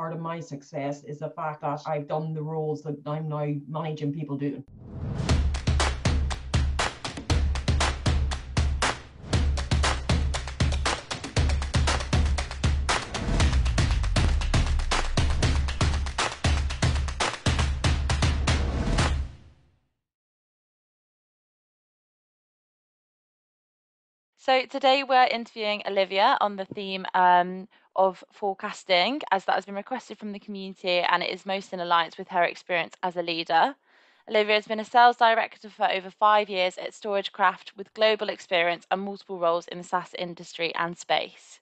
part of my success is the fact that I've done the roles that I'm now managing people doing. So today we're interviewing Olivia on the theme of forecasting, as that has been requested from the community and it is most in alliance with her experience as a leader. Olivia has been a sales director for over 5 years at Storagecraft with global experience and multiple roles in the SaaS industry and space.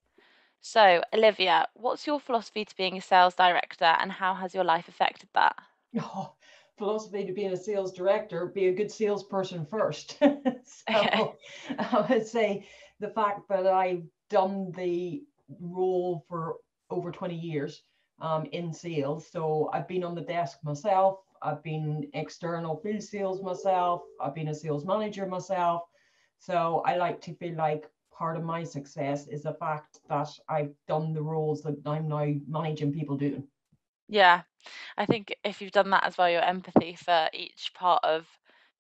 So, Olivia, what's your philosophy to being a sales director and how has your life affected that? Oh, philosophy to being a sales director, be a good salesperson first. Okay. So I would say the fact that I've done the role for over 20 years in sales. So I've been on the desk myself, I've been external field sales myself, I've been a sales manager myself. So I like to feel like part of my success is the fact that I've done the roles that I'm now managing people doing. Yeah, I think if you've done that as well, your empathy for each part of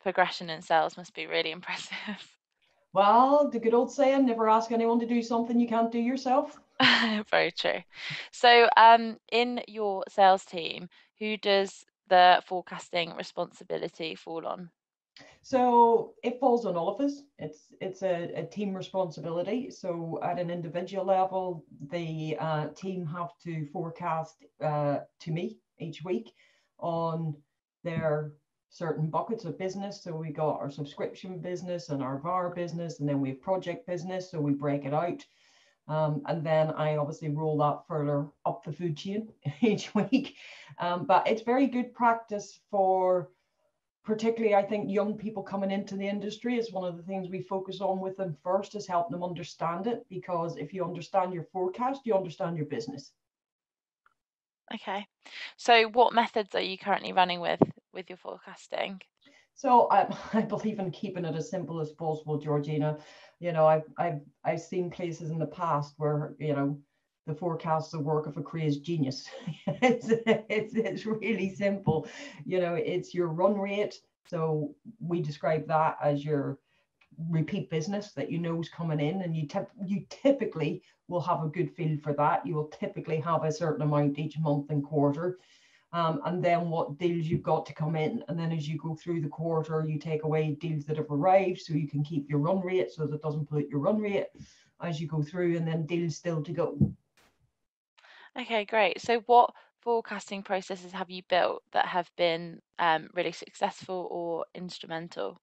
progression in sales must be really impressive. Well, the good old saying, never ask anyone to do something you can't do yourself. Very true. So, in your sales team, who does the forecasting responsibility fall on? So it falls on all of us. It's a team responsibility. So at an individual level, the team have to forecast to me each week on their certain buckets of business. So we got our subscription business and our VAR business, and then we have project business. So we break it out. And then I obviously roll that further up the food chain each week. But it's very good practice for particularly, I think, young people coming into the industry. Is one of the things we focus on with them first, is helping them understand it, because if you understand your forecast, you understand your business. Okay. So, what methods are you currently running with your forecasting? So I believe in keeping it as simple as possible, Georgina. I've seen places in the past where the forecast's the work of a crazed genius. It's really simple. It's your run rate. So we describe that as your repeat business that is coming in, and you typically will have a good feel for that. You will typically have a certain amount each month and quarter. And then what deals you've got to come in. And then as you go through the quarter, you take away deals that have arrived so you can keep your run rate so that it doesn't pollute your run rate as you go through, and then deals still to go. Okay, great. So, what forecasting processes have you built that have been really successful or instrumental?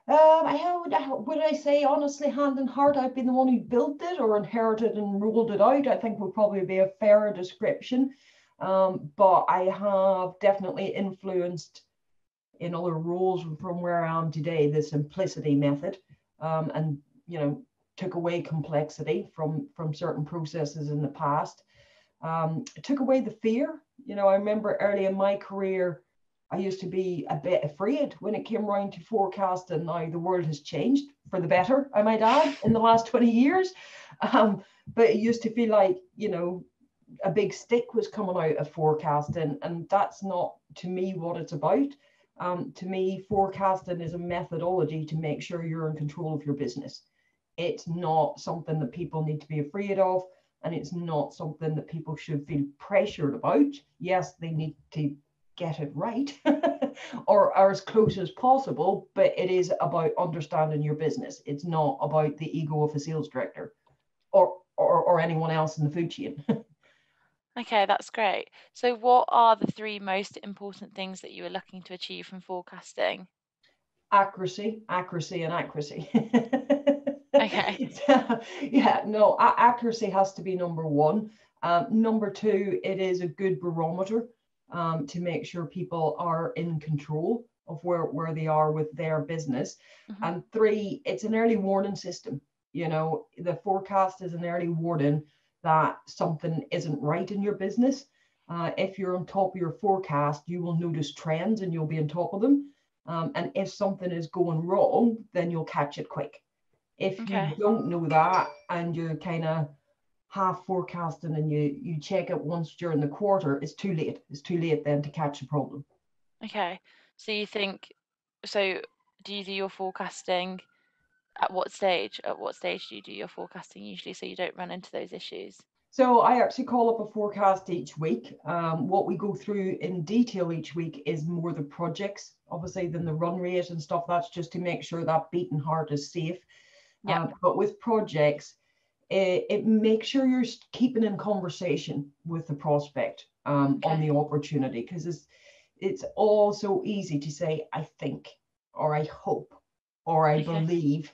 Would I say honestly, hand in heart, I've been the one who built it or inherited and rolled it out? I think would probably be a fairer description. But I have definitely influenced in other roles from where I am today, the simplicity method, and took away complexity from certain processes in the past. It took away the fear. I remember early in my career, I used to be a bit afraid when it came around to forecasting. Now the world has changed for the better, I might add, in the last 20 years. But it used to feel like, a big stick was coming out of forecasting, and that's not, to me, what it's about. To me, forecasting is a methodology to make sure you're in control of your business. It's not something that people need to be afraid of, and it's not something that people should feel pressured about. Yes, they need to get it right or as close as possible, but it is about understanding your business. It's not about the ego of a sales director or anyone else in the food chain. Okay, that's great. So, what are the three most important things that you are looking to achieve from forecasting? Accuracy, accuracy, and accuracy. Okay. Yeah, no, accuracy has to be number one. Number two, it is a good barometer to make sure people are in control of where they are with their business. Hmm. And three, it's an early warning system. The forecast is an early warning that something isn't right in your business. If you're on top of your forecast, you will notice trends and you'll be on top of them. And if something is going wrong, then you'll catch it quick. If you Okay. don't know that and you're kind of half forecasting and you check it once during the quarter, it's too late. It's too late then to catch the problem. Okay. So you think, so do you do your forecasting at what stage? At what stage do you do your forecasting usually so you don't run into those issues? So I actually call up a forecast each week. What we go through in detail each week is more the projects, obviously, than the run rate and stuff. That's just to make sure that beating heart is safe. Yeah. But with projects, it makes sure you're keeping in conversation with the prospect on Okay. the opportunity, because it's all so easy to say, I think, or I hope, or I Okay. believe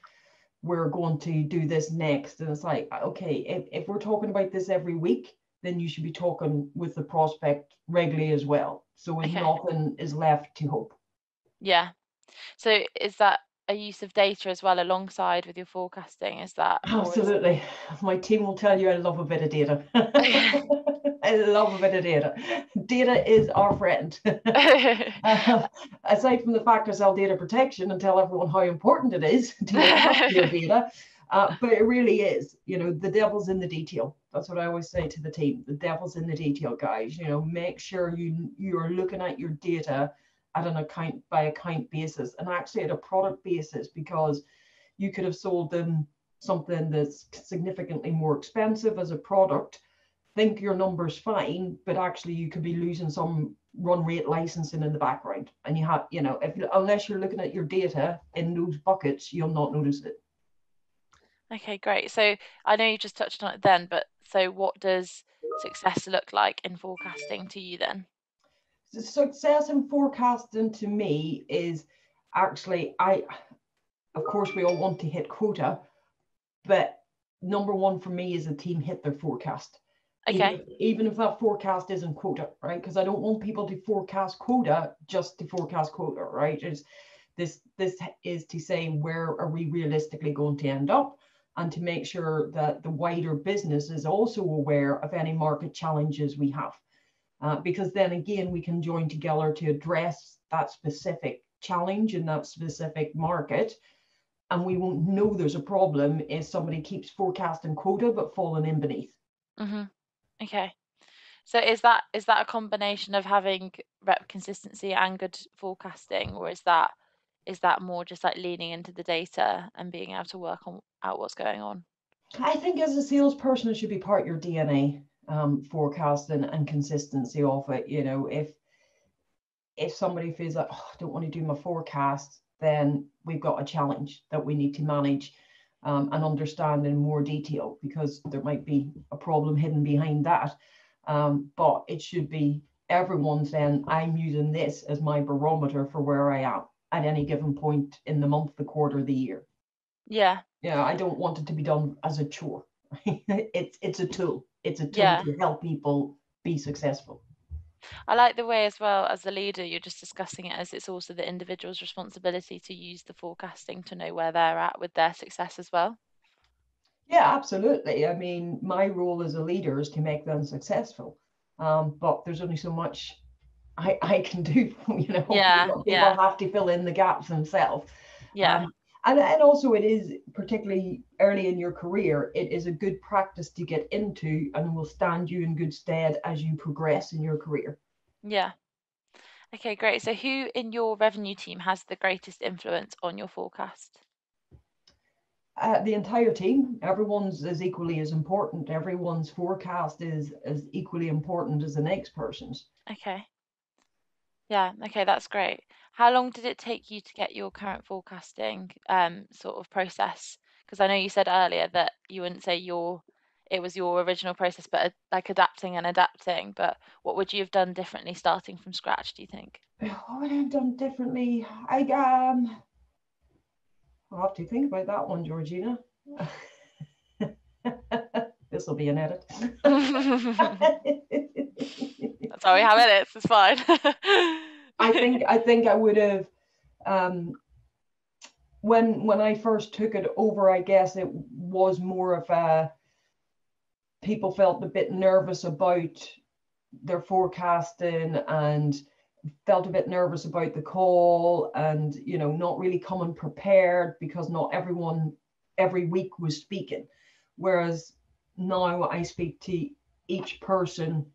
we're going to do this next. And it's like, okay, if we're talking about this every week, then you should be talking with the prospect regularly as well. So as Okay. nothing is left to hope. Yeah. So is that a use of data as well alongside with your forecasting? Is that, or is Absolutely. My team will tell you I love a bit of data. I love a bit of data. Data is our friend. Aside from the fact I sell data protection and tell everyone how important it is to look after your data, but it really is. The devil's in the detail. That's what I always say to the team. The devil's in the detail, guys. Make sure you're looking at your data at an account by account basis, and actually at a product basis, because you could have sold them something that's significantly more expensive as a product, think your number's fine, but actually you could be losing some run rate licensing in the background. And you have, unless you're looking at your data in those buckets, you'll not notice it. Okay, great. So I know you just touched on it then, but so what does success look like in forecasting to you then? The success in forecasting to me is actually, of course, we all want to hit quota, but number one for me is the team hit their forecast. Okay. Even if that forecast isn't quota, right? Because I don't want people to forecast quota just to forecast quota, right? This is to say, where are we realistically going to end up, and to make sure that the wider business is also aware of any market challenges we have. Because then again, we can join together to address that specific challenge in that specific market. And we won't know there's a problem if somebody keeps forecasting quota but falling in beneath. Mm-hmm. Okay. So is that a combination of having rep consistency and good forecasting, or is that more just like leaning into the data and being able to work on out what's going on? I think as a salesperson, it should be part of your DNA, forecasting and consistency of it. If somebody feels like, oh, I don't want to do my forecast, then we've got a challenge that we need to manage and understand in more detail, because there might be a problem hidden behind that. But it should be everyone saying, I'm using this as my barometer for where I am at any given point in the month, the quarter, the year. Yeah. I don't want it to be done as a chore. It's a tool. It's a tool Yeah. to help people be successful. I like the way as well as the leader, you're just discussing it as it's also the individual's responsibility to use the forecasting to know where they're at with their success as well. Yeah, absolutely. I mean, my role as a leader is to make them successful. But there's only so much I can do. Yeah, People yeah, have to fill in the gaps themselves. yeah, Um, and also it is, particularly early in your career, it is a good practice to get into and will stand you in good stead as you progress in your career. yeah. Okay, great. So who in your revenue team has the greatest influence on your forecast? The entire team, everyone's is equally as important. Everyone's forecast is as equally important as the next person's. Okay. Yeah, okay, that's great. How long did it take you to get your current forecasting sort of process? Because I know you said earlier that you wouldn't say it was your original process, but like adapting and adapting. But what would you have done differently starting from scratch, do you think? What would I have done differently? I'll have to think about that one, Georgina. This will be an edit. That's how we have edits, it's fine. I think I would have, when I first took it over, I guess it was more of a, people felt a bit nervous about their forecasting and felt a bit nervous about the call, and not really coming prepared, because not everyone every week was speaking. Whereas now I speak to each person,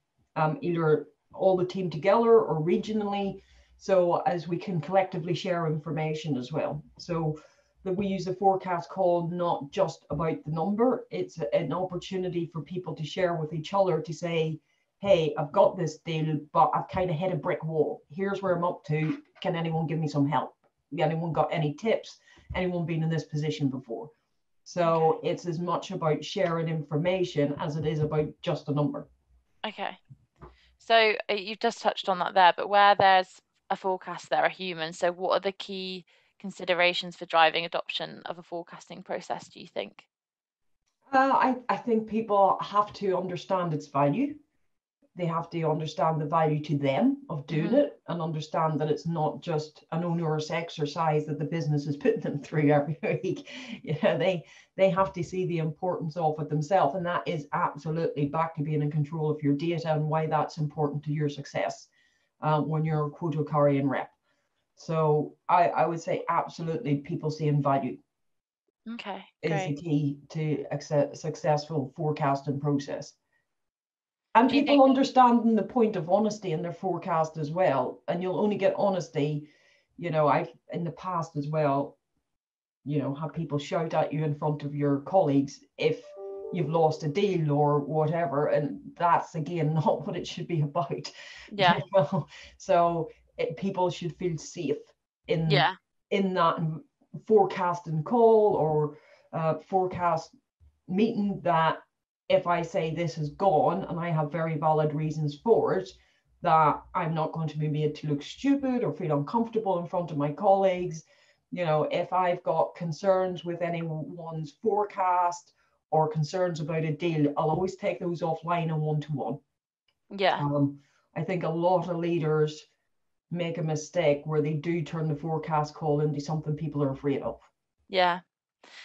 either all the team together or regionally, so as we can collectively share information as well. So that we use the forecast call not just about the number, it's an opportunity for people to share with each other to say, hey, I've got this deal, but I've kind of hit a brick wall. Here's where I'm up to. Can anyone give me some help? Anyone got any tips? Anyone been in this position before? So it's as much about sharing information as it is about just a number. Okay. So you've just touched on that there, but where there's a forecast, there are humans. So what are the key considerations for driving adoption of a forecasting process, do you think? I think people have to understand its value. They have to understand the value to them of doing it, and understand that it's not just an onerous exercise that the business is putting them through every week. They have to see the importance of it themselves, and that is absolutely back to being in control of your data and why that's important to your success when you're a quota carrying rep. So I would say absolutely people seeing value Okay, is the great. key to a successful forecasting process. And Do you people think, understanding the point of honesty in their forecast as well. And you'll only get honesty, I've in the past as well, have people shout at you in front of your colleagues if you've lost a deal or whatever. And that's again not what it should be about. yeah, So people should feel safe in yeah, that forecasting call or forecast meeting, that if I say this is gone and I have very valid reasons for it, that I'm not going to be made to look stupid or feel uncomfortable in front of my colleagues. If I've got concerns with anyone's forecast or concerns about a deal, I'll always take those offline and one-to-one. yeah, I think a lot of leaders make a mistake where they do turn the forecast call into something people are afraid of. yeah.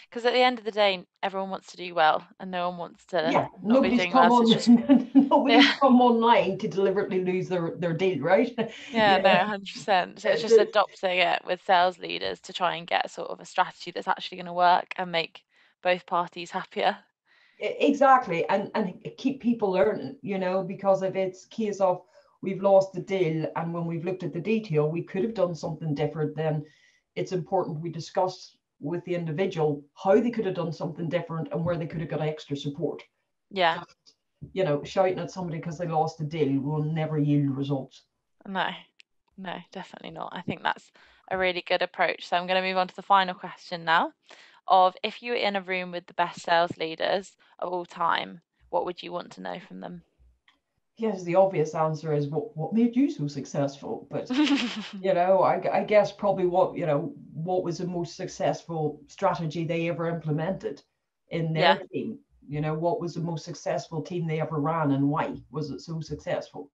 Because at the end of the day, everyone wants to do well and no one wants to Yeah, not be nobody's doing well. come So it's just, on nobody's yeah, come online to deliberately lose their deal, right? yeah, no, Yeah. 100%. So it's just The- adopting it with sales leaders to try and get sort of a strategy that's actually going to work and make both parties happier. exactly, and keep people learning, because if it's case of we've lost the deal and when we've looked at the detail we could have done something different, then it's important we discuss with the individual how they could have done something different and where they could have got extra support. Yeah, Just, shouting at somebody because they lost a deal will never yield results. no, no, definitely not. I think that's a really good approach. So I'm going to move on to the final question now of if you were in a room with the best sales leaders of all time, what would you want to know from them? Yes, the obvious answer is what made you so successful, but I guess probably what was the most successful strategy they ever implemented in their Yeah, team. What was the most successful team they ever ran and why was it so successful?